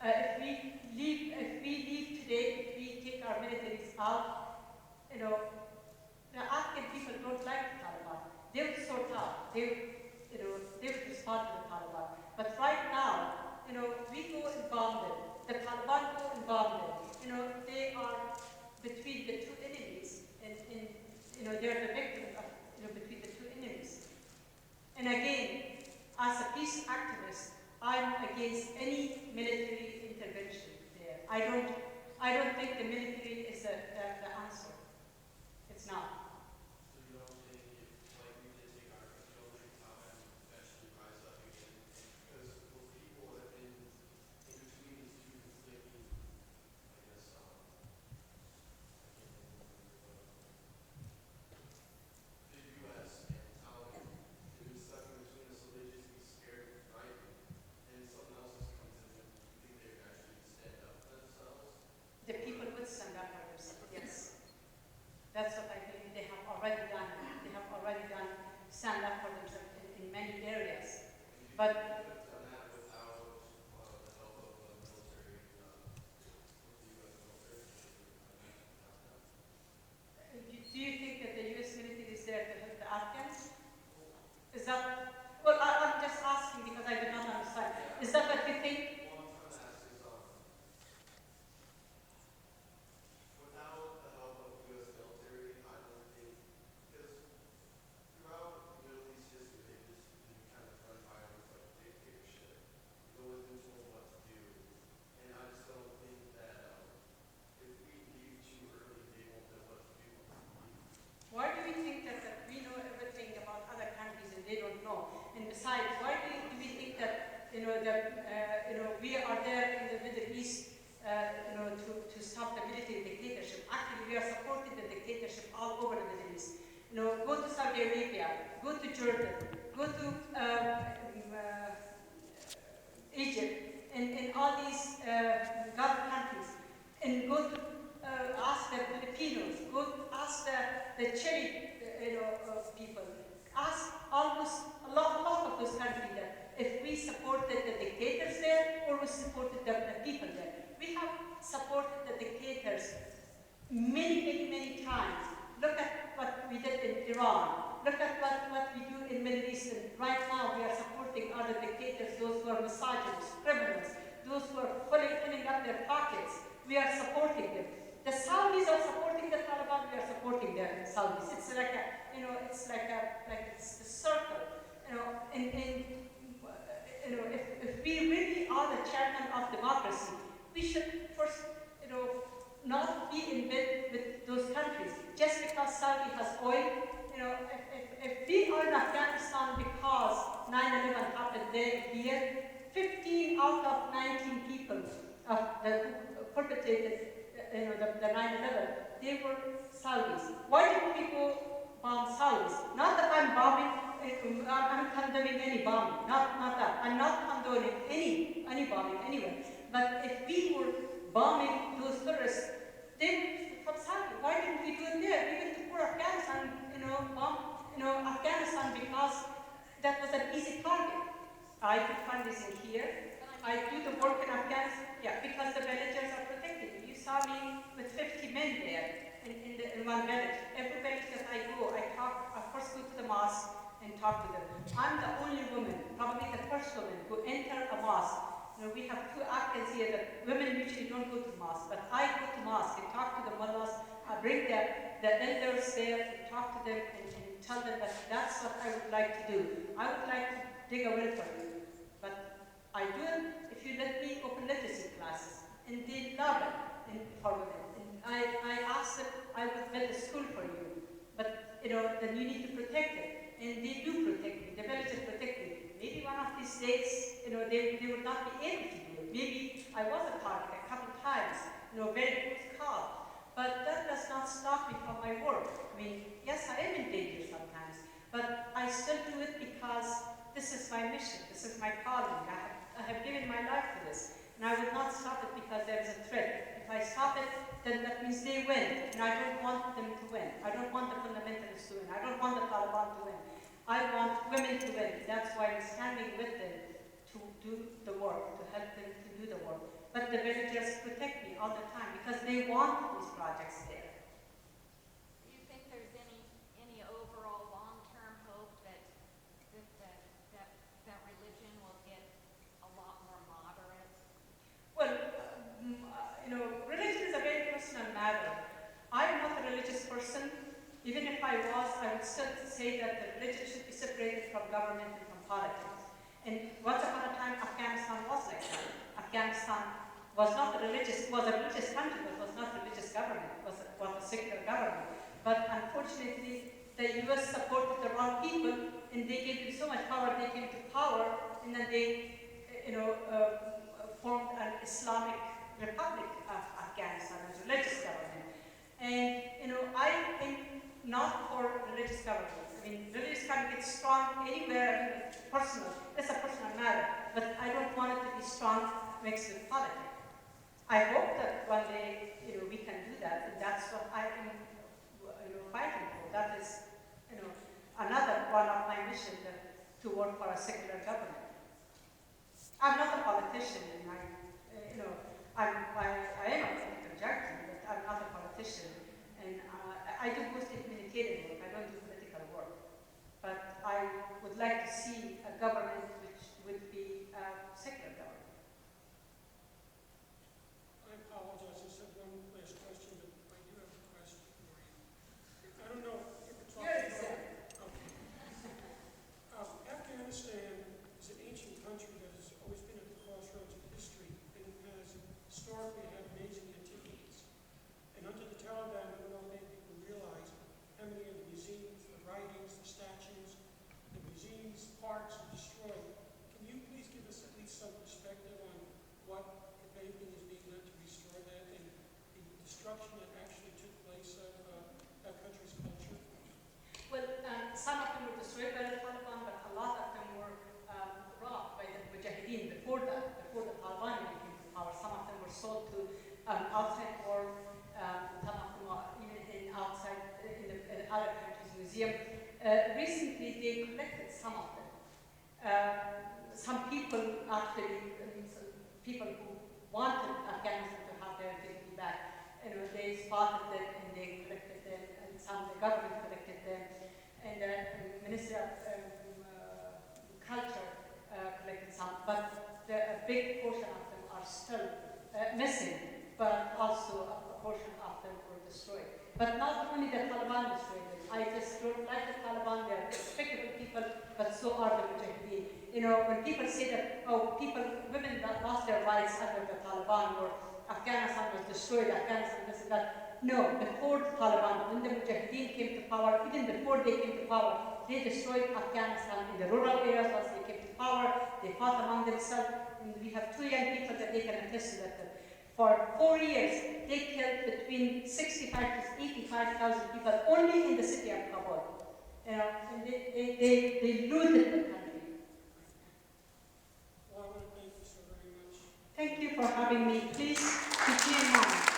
Speaker 3: If we leave today, if we take our militaries out, The Afghan people don't like the Taliban. They would sort out. They would respond to the Taliban. But right now, we go and bomb them. The Taliban go and bomb them. They are between the two enemies, and they're the victims of, between the two enemies. And again, as a peace activist, I'm against any military intervention there. I don't think the military is the answer. It's not.
Speaker 5: So you don't think if, like we did take our control, like Taliban eventually rise up again? Because those people have been in between these two conflicting, I guess, the U.S. and Taliban. They've been stuck in between us, so they just be scared and frightened. And something else just comes in, and you think they would actually stand up for themselves?
Speaker 3: The people would stand up for themselves, yes. That's what I believe they have already done. They have already stand up for themselves in many areas. But
Speaker 5: Have done that without the help of the military, with the U.S. military.
Speaker 3: do you think that the U.S. military is there to help the Afghans? Is that, well, I'm just asking because I do not understand. Is that what you think?
Speaker 5: What I'm trying to ask is, without the help of the U.S. military, I don't think, because throughout Middle East history, they've just been kind of run by with like dictatorship. They've always been told what to do. And I just don't think that if we leave too early, they won't know what to do.
Speaker 3: Why do we think that we know everything about other countries and they don't know? And besides, why do we think that we are there in the Middle East to stop the military dictatorship? Actually, we are supporting the dictatorship all over the Middle East. Go to Saudi Arabia, go to Jordan, go to Egypt, and all these Gulf countries, and go to ask the Filipinos, go ask the Chile people, ask almost a lot of those countries that if we supported the dictators there or we supported the people there. We have supported the dictators many times. Look at what we did in Iran. Look at what we do in Middle East. And right now we are supporting other dictators, those who are misogynists, criminals, those who are filling up their pockets. We are supporting them. The Saudis are supporting the Taliban. We are supporting the Saudis. It's like it's the circle. If we really are the chairman of democracy, we should first, not be in bed with those countries. Just because Saudi has oil, if we are in Afghanistan because 9/11 happened here, 15 out of 19 people who perpetrated the 9/11, they were Saudis. Why did we go bomb Saudis? Not that I'm I'm condemning any bombing. Not that. I'm not condoning any bombing anywhere. But if we were bombing those terrorists, then from Saudi, why didn't we do it there? We went to poor Afghanistan, bomb, Afghanistan because that was an easy target. I could find this in here. I do the work in Afghanistan, because the villagers are protected. You saw me with 50 men there in one village. Every village that I go, I first go to the mosque and talk to them. I'm the only woman, probably the first woman, who enter a mosque. We have two Afghans here that women usually don't go to mosque, but I go to mosque and talk to the mullahs. I bring the elders there and talk to them and tell them that that's what I would like to do. I would like to dig a well for you, but I do it if you let me open literacy classes, and they love it for women. And I ask them, I will build a school for you, but then you need to protect it. And they do protect me, the villagers protect me. Maybe one of these days, they would not be able to do it. Maybe I was a target a couple times, very close call. But that does not stop me from my work. I mean, yes, I am in danger sometimes, but I still do it because this is my mission, this is my calling. I have given my life to this, and I will not stop it because there is a threat. If I stop it, then that means they win, and I don't want them to win. I don't want the fundamentalists to win. I don't want the Taliban to win. I want women to win. That's why I'm standing with them to do the work, to help them to do the work. But the villagers protect me all the time because they want these projects there.
Speaker 6: Do you think there's any
Speaker 3: I was, I would still say that the religion should be separated from government and from politics. And once upon a time, Afghanistan was like that. Afghanistan was not a religious, was a religious country, but was not a religious government, was a secular government. But unfortunately, the US supported the wrong people, and they gave them so much power, they came to power, and then they, formed an Islamic Republic of Afghanistan as a religious government. And, I am not for religious government. I mean, religious can get strong anywhere, I mean, it's personal, it's a personal matter, but I don't want it to be strong mixed with politics. I hope that one day, we can do that, and that's what I am, fighting for. That is, another one of my missions to work for a secular government. I'm not a politician, and I am a political junkie, but I'm not a politician, and I do mostly communicative work. I don't do political work, but I would like to see a government which would be a secular government.
Speaker 1: I apologize, I said one last question, but I do have a question for you. I don't know if you're talking about... Okay. Afghanistan is an ancient country that has always been at the crossroads of history and has historically had amazing antiquities. And under the Taliban, we don't make people realize how many of the museums, the writings, the statues, the museums, parks are destroyed. Can you please give us at least some perspective on what, if anything, is being done to restore that and the destruction that actually took place of that country's culture?
Speaker 3: Well, some of them were destroyed by the Taliban, but a lot of them were robbed by the Mujahideen before the Taliban even came to power. Some of them were sold to outside world, some of them are even outside in other countries' museum. Recently, they collected some of them. Some people actually, some people who wanted Afghanistan to have their antiquity back, they spotted them and they collected them, and the government collected them, and the Ministry of Culture collected some, but a big portion of them are still missing, but also a portion of them were destroyed. But not only the Taliban destroyed them. I just don't like the Taliban, they are respectable people, but so are the Mujahideen. When people say that, women that lost their rights under the Taliban, or Afghanistan was destroyed, Afghanistan this and that. No, before the Taliban, when the Mujahideen came to power, even before they came to power, they destroyed Afghanistan in the rural areas. Once they came to power, they fought among themselves, and we have 2 young people that they can attest to that. For 4 years, they killed between 65 to 85,000 people only in the city of Kabul. And they looted the country.
Speaker 1: Well, I want to thank you so very much.
Speaker 3: Thank you for having me. Please keep me in mind.